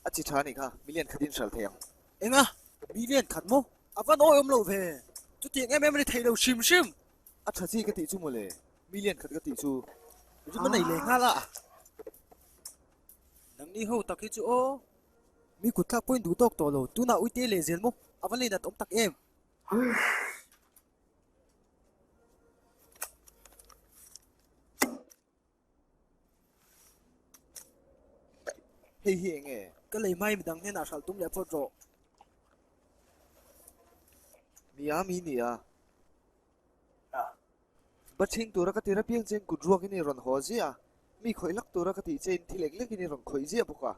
achi thani kha million khadin sal theng enga million khat mo avan o om lo ve chu ti em ni thei lo shim shim acha chi ka ti chu mole million khat ka ti chu ju man nei le nga la nang ni ho tak hi chu o mi kut thak point du tok to lo tu na uite le zel mo avan le na tom tak em hei hi nge ka lei mai mi dang ne na sal tum le pho tro mi ni a baching tura ka tira piang chen kudruak ini ron ho zia mi khoilak tura ka ti chen thilek lek ini ron khoi zia buka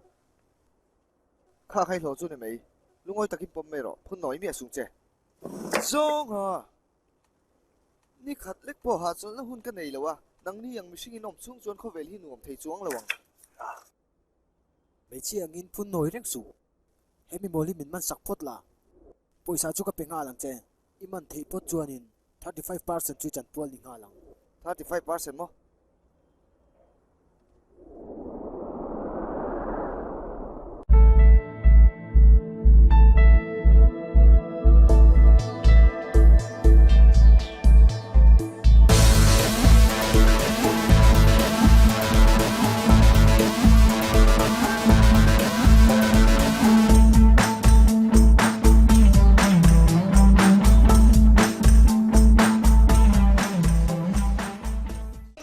kha khai lo chu ne mei lungoi takin pom me ro phun noi mi asung che zong ha ni khat lek po ha chol na hun ka nei lawa nang ni yang mishing inom chung chuan kho vel hi nuam thei chuang lawang mấy chi angin phun nổi reng su hemi moli min man sak phot la poisa chu ka penga lang che iman thei pot chuanin 35% chu chan pol ni nga lang 35% mo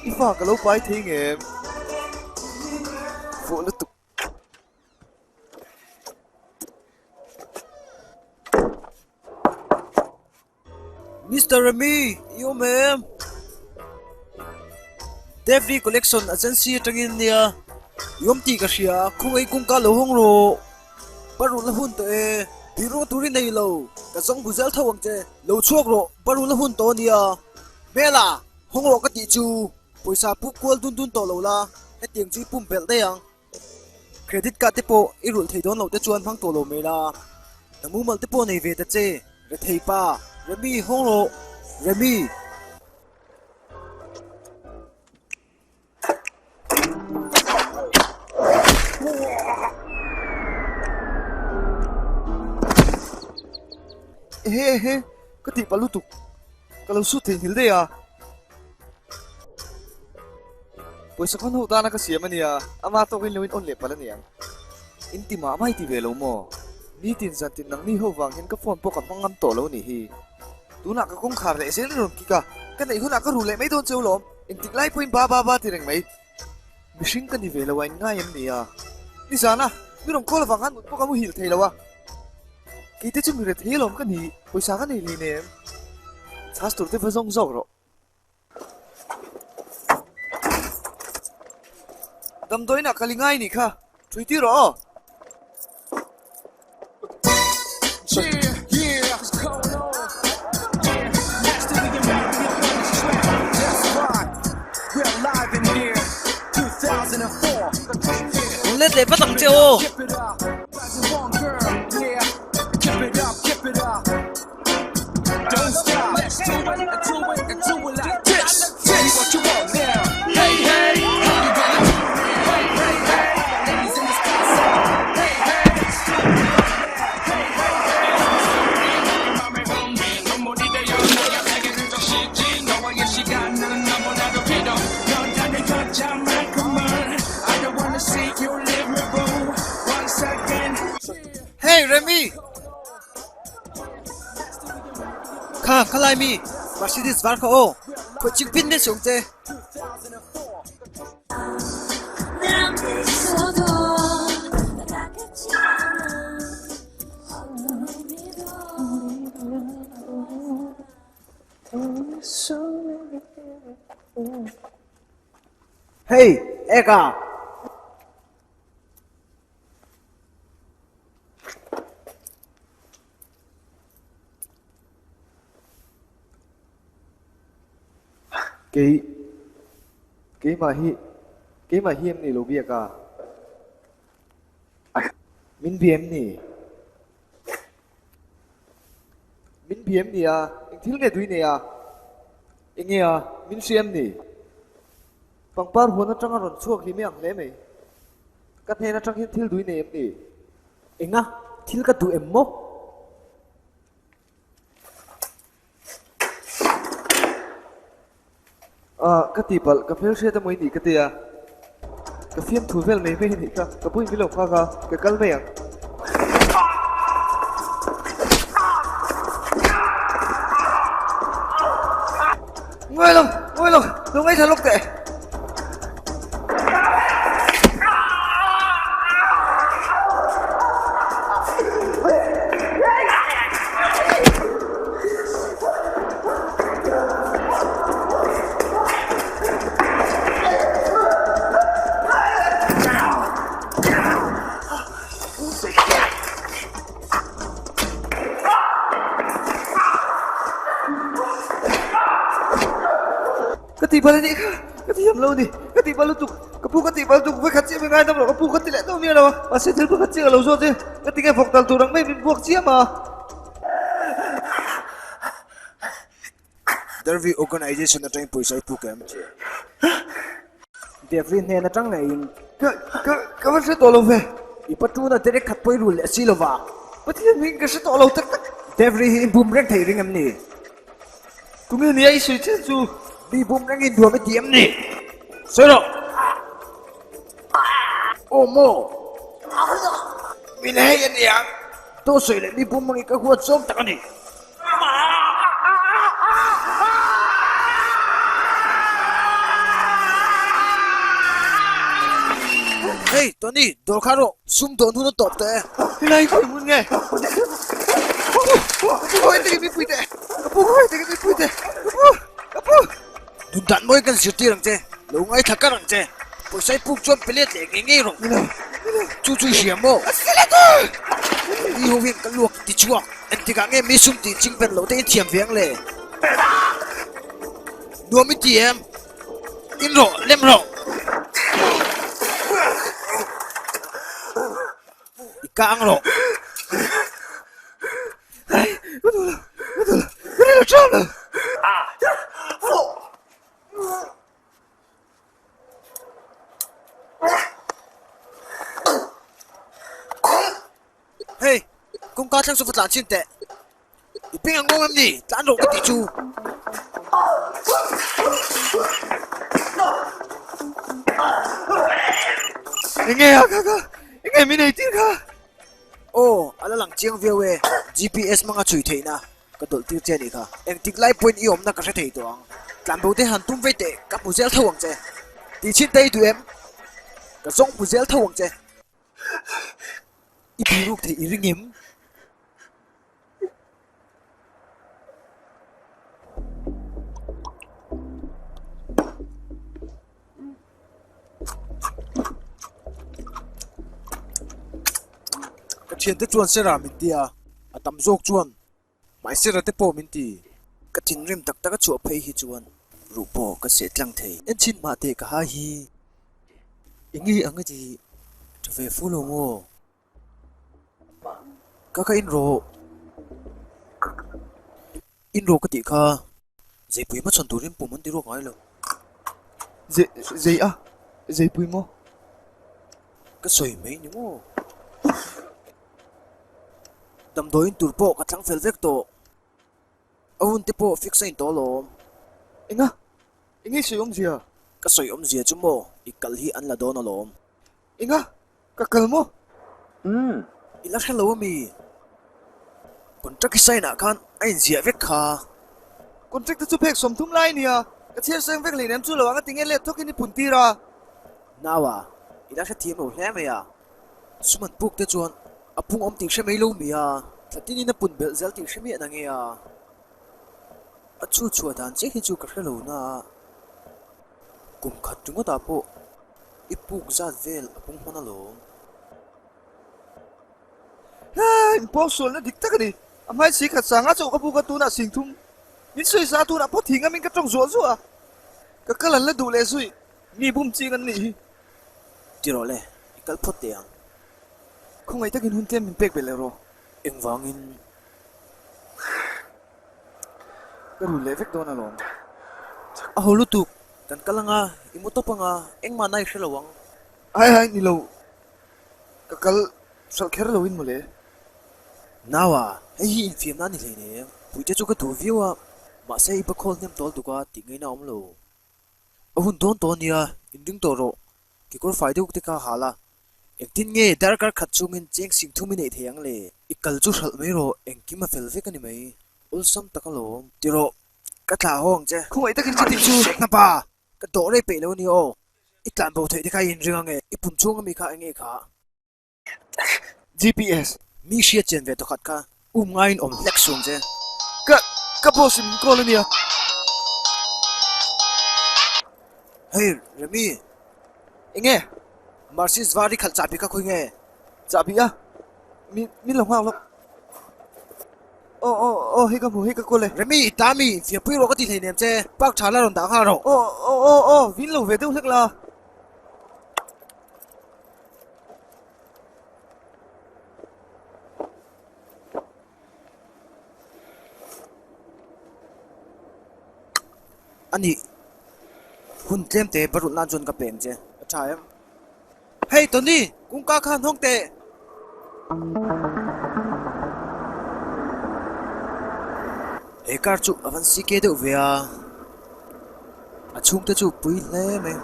ifa ka lo pai thing em phụ lu tục Mr. Remy yo ma'am Devri collection agency tangin nia yom ti ka sia khung ei kung ka lo hong ro paru la hun to e biro turi nei lo ka song buzal thawang che lo chuak ro paru la hun to nia mela hong ro ka ti chu poisa pu kol dun dun to lo la he tiang chi pum bel de yang credit card te po irul thei don lo te chuan phang to lo me la namu mal te po nei ve ta che re thei pa Remy hong ro Remy he ka ti palu tuk ka lo su thei hil de ya poisa kon ho dana ka siam ania ama to kin luin on le pala niang intima mai ti velo mo ni tin san tin nang ni ho wang hin ka phone po ka mangam to lo ni hi tuna ka kong khar le sel ron ki ka ka nei huna ka ru le mai don cheu lom in tik lai point ba ti reng mai mishing ka ni velo wain nga yam nia ni sana mi rong kol wang han po ka mu hil thei lawa ki te chu mi re thei lom ka ni poisa ka nei li ne chas tur te fa zong zog ro dam doi na kalingai ni kha thui ti ro let le patang che o Don't stop, let's do it like this. Tell me what you want now. Hey, hey, how you gonna do it? Hey, hey, hey, ladies in this place. Hey, hey, hey, hey, mommy, mommy, no more need to know you're taking it to shit. No one yes, she got none, no more not a pedo. Don't tell me cut your man, come on. I don't wanna see you live me boo. Once again. hey Remy kha khalai mi Mercedes var kha o ko chik pin ne sung che hey eka cái mà hiếm này lo việc à min biếm nè min biếm nè à anh thiếu nghe đuôi nè à anh nghe à min xem nè bằng par huân nó trăng rồi suốt khi miệng lẽ mày cắt hè nó trăng hiên thiếu đuôi nè em nè Enga, thil ka tu em mo. Cái tỷ bal cái phèo xe ta mới đi cái tia cái phiên thủ vel mấy mấy đi cái bụi bị lộc cái cal mấy à ngồi lòng lúc ấy thật lúc tệ Katiba ni katiam lo ni katiba lo tu kapu katiba tu vai khatsi me ngai tam lo kapu khati le to mi lo ma se thil khatsi lo zo je katinga phok tal tu rang mai bin buak chia ma Derby organization atang puisai program che. Devri ne na tang nei ka va se to lo ve ipatu na direct khat poi rule asilova. pathian mi ka se to lo tak tak Devri hi boomerang thei ring am ni. tumi ni ai sui chen chu Di boomerang in dua me tiam ni. Sero. Oh mo. mi nei an yang To soi le di boomerang ka huat som tak ni. Hey, Tony, Dorkaro, sum don hu no top te. lai ko mun nge kapu ai te mi pui te kapu ai te mi pui te kapu Dun dan moi kan sirti rang che. Lo ngai thaka rang che. Puisai puk chon pelet le nge rong. Chu chu siam mo. Di ho vien kan luak ti chuak. En ti ka nge mi sum ti ching pen lo te thiam viang le. Nuo mi ti em. In ro, lem ro. Ika ang ro. ai cái này là sao nè Hey, kung ka thang su phát lan chin te. Iping ang ngom em ni, tan ro ka ti chu. nghe à ka nghe mi nei tin ka Oh, ala lang chiang viewe. GPS mga chui thei na. Ka dol tir che ni kha. Eng tik lai point iom na ka se thei to ang. Tlam bo te han tum ve te ka pu zel thawang che. Ti chin tei tu em. Ka song pu zel thawang che. I pi ruk thei i ringim. Thian te chuan sera min tia atam zok chuan mai sera te po min ti ka tin rim tak tak chu phei hi chuan ru po ka se tlang thei en chin ma te ka ha hi ingi anga ji to ve fu lo mo ka in ro ka ti kha zai pui ma chon turin pu man ti ro ngai lo dây à dây pui mo ka soi mai ni mo dam doin tur po ka thlang fel vek to awun te po fix in to lo inga sui om zia ka soi om zia chu mo ikal hi an la don alom inga ka kal mo ila hello mi contract sai na khan ai zia vek kha contract chu phek som thum lai nia ka thier sang vek le nem chu lo anga tinge le thokin ni punti ra nawa ila sa thiam lo hle me ya suman puk te chuan apung om ting she mai lo mi ya tlatini na pun bel zel ting she mi na nge ya achu chu dan che hi chu ka hello na kum khat tu ta po ipuk za vel apung mana lo ha impossible na dikta ka ni amai si khat sanga chu ka pu ka tu na sing thum min sui sa tu na po thinga min ka tong zo zo a ka kalan la du le sui ni bum chi kan ni tiro le ikal phot te ang không ai takin hun tem min pek bele ro engwangin ka ru le vek don alom a holu tu kan kalanga imuto pa nga eng manay siya lawang ai ni lo ka kal sal kher lo in mole nào à hay hi in phim nani lấy nè bùi cho cái thủ view à mà sẽ ipa call nem tol tu ka ti ngai na om lo ahun don ton ya in ding to ro ki kor fai du te ka hala ek tin nge dar kar khat chung in cheng sing thu mi nei theyang le ikal chu hral mai ro eng ki ma fel ve ka ni mai ul sam takalo ti ro ka thla hong che không ai takin chitim chu na pa ka do re pe lo ni o itlan bo thei te ka in ringa nge ipum chung mi kha nge kha GPS mi shia chen ve to khat ka ngain om lek sung che ka bosim kolonia hey remi inge marsis vari khal chapi ka khoi nge chabi a min lo ngao lo ô hi ka kole remi itami fi pui ro ka ti thei nem che pak thala ron da kha ro ô vin lo ve tu lek la ani hun tlem te barut lan jon ka peng che acha em hey tony kung ka khan hong te hey kar chu avan si ke de ve a achung te chu pui le me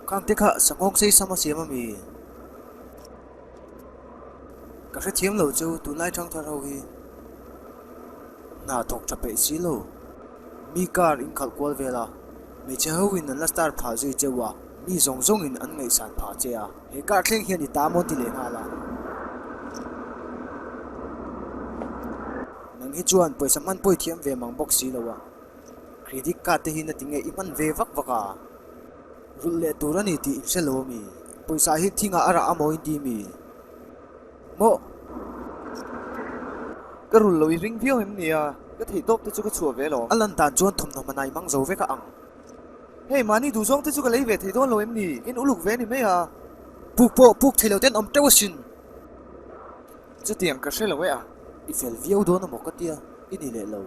kang te kha sangong sei sama siam mi ka khe thiam lo chu tu lai thang thar ho hi na thok chape si lo mi kar in khal kwal vela me che ho in la star pha zui che wa mi zong in an ngai san pha che a he kar thleng hian i ta mon ti le na la nang hi chuan poisa man poi thiam ve mang box si lo wa credit card te hin na tinge i man ve vak vaka rul le turani ti in se lo mi poisa hi thinga ara amo in di mi mo ka rul lo i ring view hem nia ka thei top te chu ka chua ve lo alan tan chuan thum no manai mang zo ve ka ang hey mani du zong te chu ka lei ve thei don lo em ni in uluk ve ni me a puk thelo ten om tewasin chu tiang ka shelo we a i fel viau do na mo ka tia ini le lo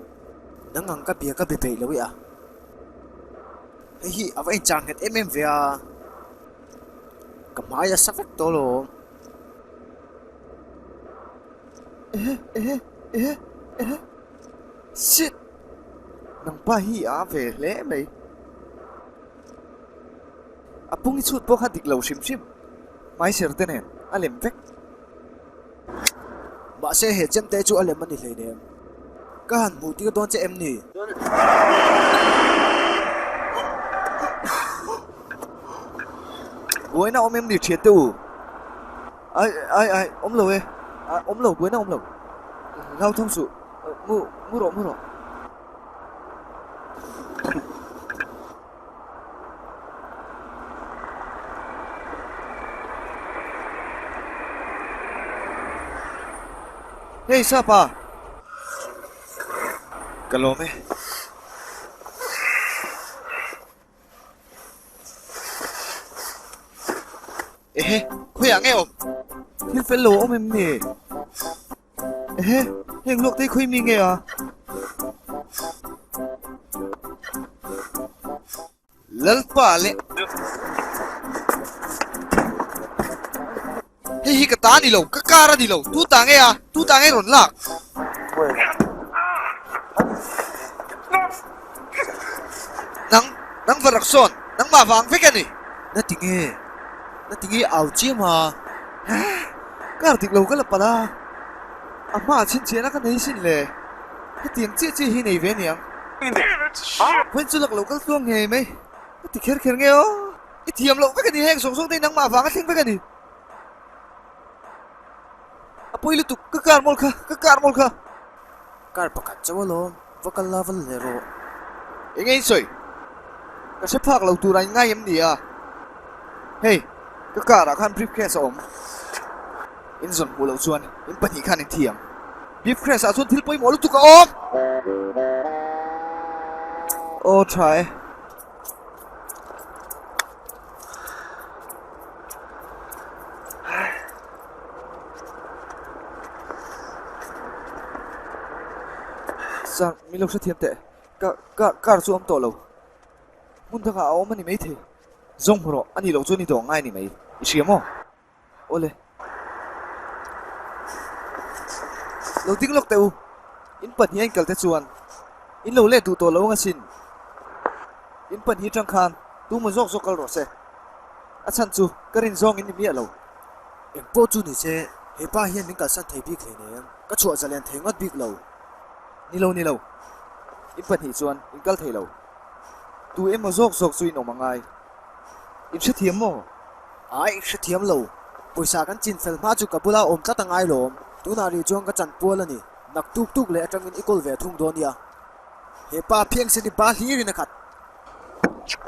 nangang ka bia ka be pe lo ya hei hi ava in chang het ve a kamaya safek to lo shit nang pa hi a ve le mai apung i chut po kha dik lo shim mai ser ten hen alem vek ba se he chem te chu alem ani hlei ne ka han mu ti ka don che em ni buổi nào em đi chết tu ai ôm lầu e ôm lầu buổi nào ôm lầu giao thông sự mu rồi hey siapa kalau me khuya nghe không? Thiên phải lỗ ông em nè. Hình lúc thấy khuya mi nghe à? Lal pa lệ. Hi cái tá đi lâu, cái cara đi lâu, tu ta nghe à? Tu ta nghe rộn lạc. Nang vật đặc son, nang mà vàng với cái này. na tingi au chi ma Kar tik lo ka la pala. Ama chin chena ka nei sin le. Cái tiếng chi hi nei ve niang. Wen chu lak lo ka tuang nge mai. Ti kher nge o. I thiam lo cái ni heng song te nang ma wang thing cái ni. Apoi lu tu ka kar mol kha. kar pakat chawalo vakal laval le ro Engei soi. Ka se phak lo tu rai ngai em ni à. Hey, ka kar khan briefcase om. In zon pu lo chuan in pani khan in thiam. Briefcase a chuan thil poi mo lu tu ka om. Oh try. Sang mi lo sa thiam te. Ka chu am to lo. Mun thanga om ani mai the. zong horo ani lo chu ni do ngai ni mai isiamo ole lo ting lok teu in pan hi anh kal te chuan in lo le tu to lo nga sin in pan hi tang khan tu mo zok zokal ro se a chan chu karin zong in mi alo em po chu ni che he pa hian ning ka san thei bik le ne ka chu zalian thei ngot bik lo ni lo in pan hi chuan in kal thei lo tu em mo zok zok chui no mangai in se thiam mo ai se thiam lo poisa kan chin fel ma chu ka bula om ta tangai lom tu na ri chuang ka chan pol ani nak tuk tuk le atang in ikol ve thung don ya he pa phieng se ni ba hli ri na khat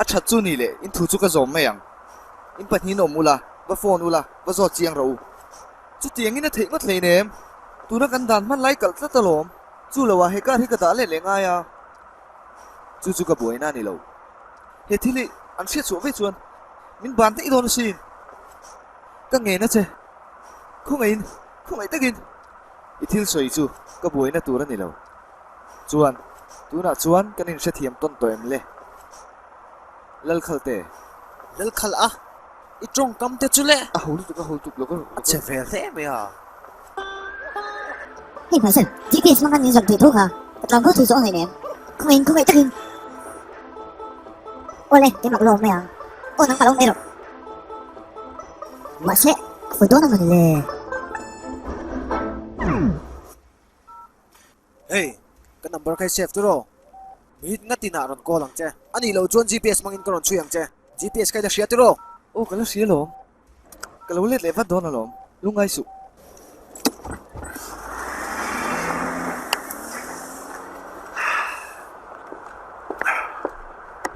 a that chu ni le in thu chu ka zom mayang in pan hi no mula ba phone ula ba zo chiang ro chu tiang in a thei ngot le nem tu na kan dan man lai kal ta talom chu lawa he ka da le nga ya chu ka boi na ni lo he thili an sia chu ve chuan min ban te idon sin ka nge na che khung ai takin ithil soi chu ka boi na tur ani lo chuan tu na chuan kan in se thiam ton toem le lal khalte lel khal a i trong kam te chu le a hol tu lo ka che ve le me ya 嘿，排神，GPS mang你上地圖下，當嗰條咗係你，佢得見，我咧點落路咩啊？我諗下攞咩咯？或者佢多能咧， hey ka number kai save tu ro mi ngati na ron ko lang che ani lo chuan GPS mangin ko ron chuyang che GPS kai da sia tu ro ô cái là xía lom cái là lết lệ phát đó là lom lúc ngay sụ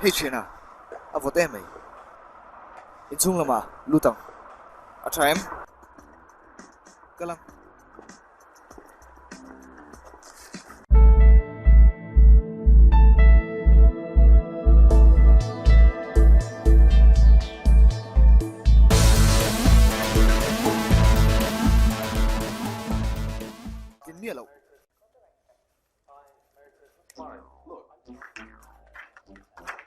hey chuyện à vợ em mày in chung là mà lu tầng à trai em cái lăng mía lẩu Fine, look.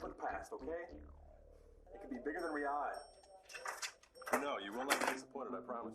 Look past, okay? It could be bigger than Riyadh. No, you will not be disappointed, I promise.